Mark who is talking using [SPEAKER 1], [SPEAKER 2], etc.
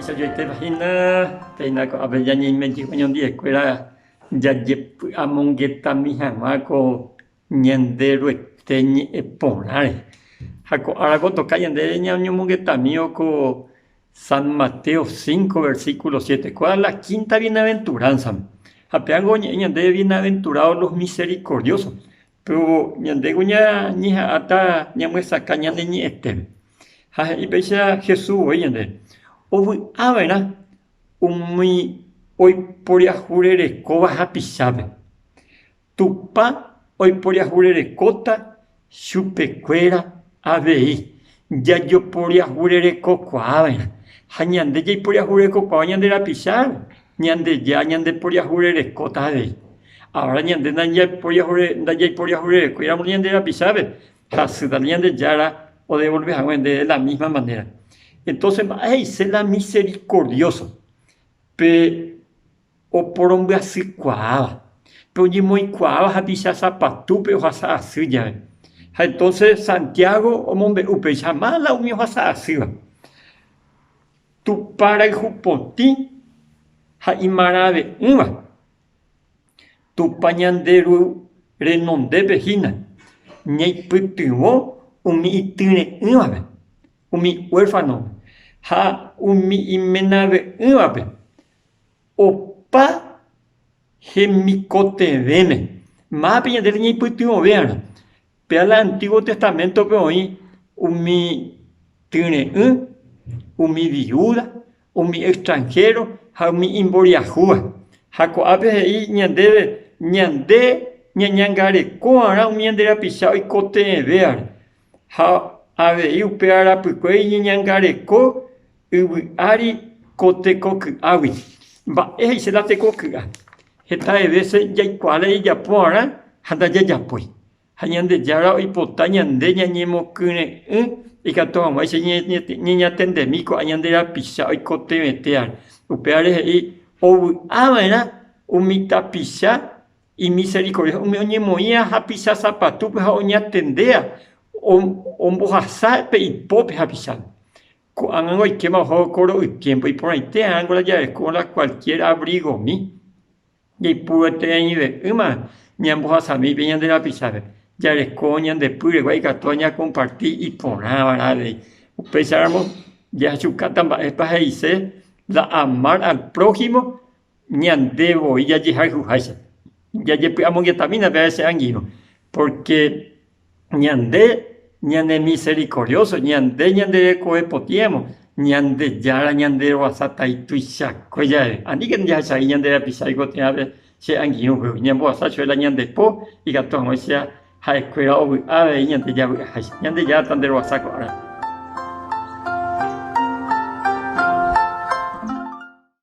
[SPEAKER 1] Eso yo te imagino, a ver, ya ni me dijo en día escuela, ya amongueta mi jamaco, ñandero teñi eponare. Jaco arago toca ñandere ñaño mongueta mío co San Mateo 5, versículo 7. ¿Cuál es la quinta bienaventuranza? Apeango ñandere bienaventurados los misericordiosos. Pero ñandego ña ata ñamuesa caña de ñi este. Y pesa Jesús, oye, o avena hoy por jurere coba hapisabe. Tupa hoy por jurere cota chupecuera avei. Ya yo por jurere coco avena. Hañande ya por jurere coco ñande la pisar. Ñande por jurere cota avei. Ahora ñande ya por jurere coira ñande la pisabe. Hasuda ñande yara o devolver a de la misma manera. Entonces, es la misericordioso. O por hombre así cuava. Pero ni muy cuava, a pisar zapatu, pero a así ya. Entonces, Santiago, o mombe, upe, llamar la unión a así. Tu para el jupoti, ha imarabe, uma. Tu pañandero renonde vejina. Ni putimo, umi itine umabe. Umi huérfano. Ha umi imenabe umabe. Opa gemikote veme. Más piña del ni putimo vean. Pero el Antiguo Testamento pero hoy umi tiene umi viuda, umi extranjero, ha umi imboriajua. Ha coape ahí ñande ñangare coara umi andera pisao y cote vean. Ha ave upeara puquei ñangareko ari koteko awi. Ba se la teko kua. Esta veces ya cuale ya pora, handa ya poi. Hañande yara y potaña de ñañemo kune y cato más niña tendemico añandera pisa y cote metear. Upeare y o avena umita pisa y misericordia. Umeoñemoía ha pisa zapatu pues oña tendea. Ombohasa pe y pop hapisal. Ango y quema coro y tiempo y por ahí te ángula ya es con la cualquier abrigo mi. Y puro te añi de uma, ñambohasa mi venían de la pisada. Ya les coñan de pure guay catoña compartir y ponaba de. Pensáramos, ya chucatan es para dice la amar al prójimo, ñan debo y ya llegar jujaisa. Ya llevamos que también a ver ese anguino. Porque ñande misericordioso, ñande coepotiemo, ñande yara, ñande wasata y tuisha, coya, anigen ya sa ñande la pisaigo te ave, se anguino, ñambo wasacho la ñande po, y gato, o sea, ha escuela o ave, ñande ya tan de wasaco ahora.